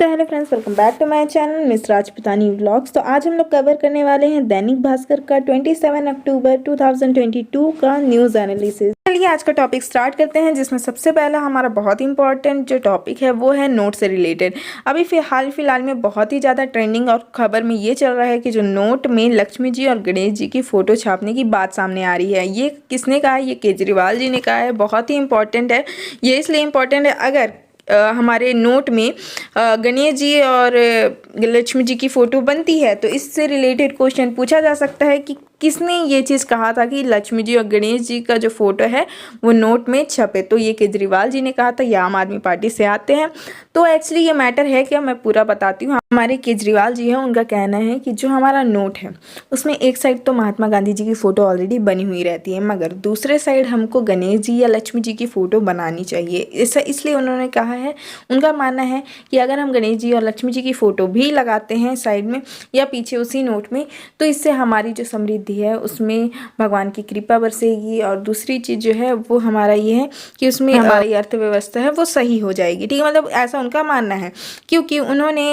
तो hello friends, welcome back to my channel miss Rajputani vlogs. तो आज हम लोग कवर करने वाले हैं दैनिक भास्कर का 27 अक्टूबर 2022 का न्यूज़ एनालिसिस। चलिए आज का टॉपिक स्टार्ट करते हैं, जिसमें सबसे पहला हमारा बहुत इंपॉर्टेंट जो टॉपिक है वो है नोट से रिलेटेड। अभी फिलहाल में बहुत ही ज़्यादा ट्रेंडिंग और खबर में ये चल रहा है कि जो नोट में लक्ष्मी जी और गणेश जी की फ़ोटो छापने की बात सामने आ रही है। ये किसने कहा है? ये केजरीवाल जी ने कहा है। बहुत ही इंपॉर्टेंट है ये, इसलिए इम्पॉर्टेंट है अगर हमारे नोट में गणेश जी और लक्ष्मी जी की फ़ोटो बनती है तो इससे रिलेटेड क्वेश्चन पूछा जा सकता है कि किसने ये चीज़ कहा था कि लक्ष्मी जी और गणेश जी का जो फ़ोटो है वो नोट में छपे। तो ये केजरीवाल जी ने कहा था, ये आम आदमी पार्टी से आते हैं। तो एक्चुअली ये मैटर है क्या, मैं पूरा बताती हूँ। हमारे केजरीवाल जी हैं, उनका कहना है कि जो हमारा नोट है उसमें एक साइड तो महात्मा गांधी जी की फ़ोटो ऑलरेडी बनी हुई रहती है, मगर दूसरे साइड हमको गणेश जी या लक्ष्मी जी की फ़ोटो बनानी चाहिए। इसलिए उन्होंने कहा है, उनका मानना है कि अगर हम गणेश जी और लक्ष्मी जी की फ़ोटो भी लगाते हैं साइड में या पीछे उसी नोट में, तो इससे हमारी जो समृद्धि है उसमें भगवान की कृपा बरसेगी। और दूसरी चीज़ जो है वो हमारा ये है कि उसमें हमारी अर्थव्यवस्था है वो सही हो जाएगी। ठीक है, मतलब ऐसा उनका मानना है, क्योंकि उन्होंने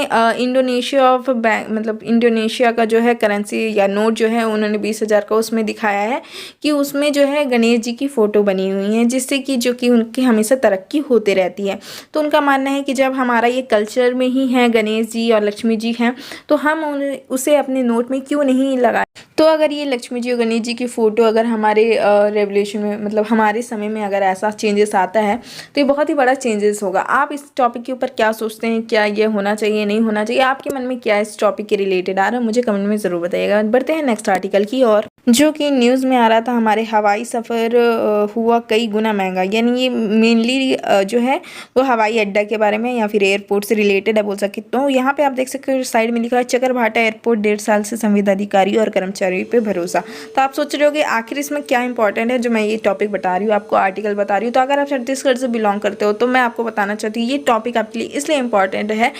इंडोनेशिया ऑफ बैंक मतलब इंडोनेशिया का जो है करेंसी या नोट जो है उन्होंने 20,000 का उसमें दिखाया है कि उसमें जो है गणेश जी की फ़ोटो बनी हुई है, जिससे कि जो कि उनकी हमेशा तरक्की होते रहती है। तो उनका मानना है कि जब हमारा ये कल्चर में ही है, गणेश जी और लक्ष्मी जी हैं, तो हम उसे अपने नोट में क्यों नहीं लगाएं। तो अगर ये लक्ष्मी जी और गणेश जी की फ़ोटो अगर हमारे रेवोल्यूशन में मतलब हमारे समय में अगर ऐसा चेंजेस आता है तो ये बहुत ही बड़ा चेंजेस होगा। आप इस टॉपिक के ऊपर क्या सोचते हैं? क्या ये होना चाहिए, नहीं होना चाहिए? आपके मन में क्या इस टॉपिक के रिलेटेड आ रहा है, मुझे कमेंट में ज़रूर बताइएगा। बढ़ते हैं नेक्स्ट आर्टिकल की ओर, जो कि न्यूज़ में आ रहा था। हमारे हवाई सफ़र हुआ कई गुना महंगा, यानी ये मेनली जो है वो हवाई अड्डा के बारे में या फिर एयरपोर्ट से रिलेटेड है बोल सकते। तो यहाँ पे आप देख सकते हो साइड में लिखा है चकरभाटा एयरपोर्ट 1.5 साल से संविदाधिकारी और कर्मचारियों पे भरोसा। तो आप सोच रहे हो कि आखिर इसमें क्या इंपॉर्टेंट है जो मैं ये टॉपिक बता रही हूँ, आपको आर्टिकल बता रही हूँ। तो अगर आप छत्तीसगढ़ से बिलोंग करते हो तो मैं आपको बताना चाहती हूँ ये टॉपिक आपके लिए इसलिए इम्पॉर्टेंट है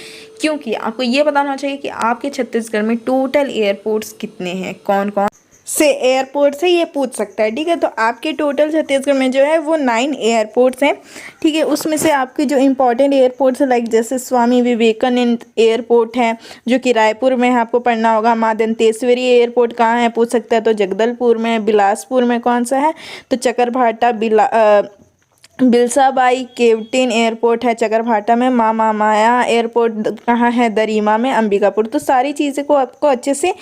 क्योंकि आपको ये बताना चाहिए कि आपके छत्तीसगढ़ में टोटल एयरपोर्ट्स कितने हैं, कौन कौन से एयरपोर्ट से ये पूछ सकता है। ठीक है, तो आपके टोटल छत्तीसगढ़ में जो है वो 9 एयरपोर्ट्स हैं। ठीक है, उसमें से आपके जो इंपॉर्टेंट एयरपोर्ट्स है लाइक जैसे स्वामी विवेकानंद एयरपोर्ट है जो कि रायपुर में है, आपको पढ़ना होगा। माँ दंतेश्वरी एयरपोर्ट कहाँ है पूछ सकता है, तो जगदलपुर में। बिलासपुर में कौन सा है, तो चकरभाटा बिलसाबाई केवटिन एयरपोर्ट है चकरभाटा में। माँ माया एयरपोर्ट कहाँ है, दरीमा में, अंबिकापुर। तो सारी चीज़ें को आपको अच्छे से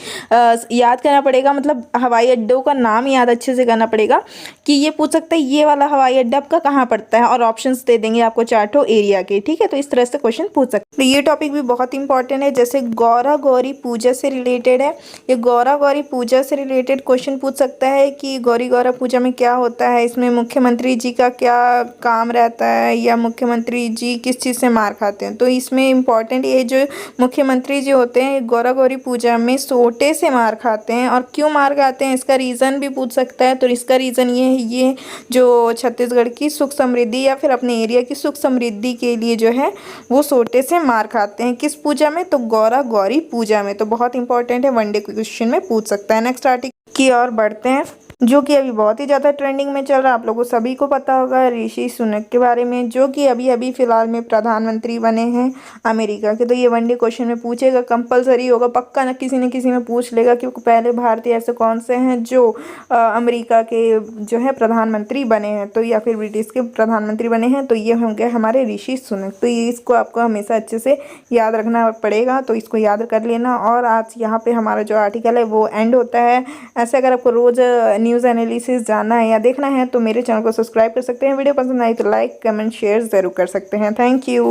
याद करना पड़ेगा, मतलब हवाई अड्डों का नाम याद अच्छे से करना पड़ेगा कि ये पूछ सकता है ये वाला हवाई अड्डा आपका कहाँ पड़ता है, और ऑप्शंस दे देंगे आपको चार्टो एरिया के। ठीक है, तो इस तरह से क्वेश्चन पूछ सकते हैं। तो ये टॉपिक भी बहुत इंपॉर्टेंट है, जैसे गौरा गौरी पूजा से रिलेटेड है। ये गौरा गौरी पूजा से रिलेटेड क्वेश्चन पूछ सकता है कि गौरी गौरा पूजा में क्या होता है, इसमें मुख्यमंत्री जी का क्या काम रहता है, या मुख्यमंत्री जी किस चीज़ से मार खाते हैं। तो इसमें इम्पॉर्टेंट ये जो मुख्यमंत्री जी होते हैं गौरा गौरी पूजा में सोटे से मार खाते हैं, और क्यों मार खाते हैं इसका रीज़न भी पूछ सकता है। तो इसका रीज़न ये है, ये जो छत्तीसगढ़ की सुख समृद्धि या फिर अपने एरिया की सुख समृद्धि के लिए जो है वो सोटे से मार खाते हैं। किस पूजा में, तो गौरा गौरी पूजा में। तो बहुत इंपॉर्टेंट है, वनडे क्वेश्चन में पूछ सकता है। नेक्स्ट आर्टिकल की ओर बढ़ते हैं, जो कि अभी बहुत ही ज़्यादा ट्रेंडिंग में चल रहा है। आप लोगों को सभी को पता होगा ऋषि सुनक के बारे में, जो कि अभी फिलहाल में प्रधानमंत्री बने हैं अमेरिका के। तो ये वनडे क्वेश्चन में पूछेगा, कंपलसरी होगा, पक्का न किसी में पूछ लेगा कि पहले भारतीय ऐसे कौन से हैं जो अमेरिका के जो है प्रधानमंत्री बने हैं, तो या फिर ब्रिटिश के प्रधानमंत्री बने हैं। तो ये होंगे हमारे ऋषि सुनक। तो ये इसको आपको हमेशा अच्छे से याद रखना पड़ेगा, तो इसको याद कर लेना। और आज यहाँ पे हमारा जो आर्टिकल है वो एंड होता है। ऐसे अगर आपको रोज़ न्यूज़ एनालिसिस जानना है या देखना है तो मेरे चैनल को सब्सक्राइब कर सकते हैं। वीडियो पसंद आई तो लाइक कमेंट शेयर ज़रूर कर सकते हैं। Thank you.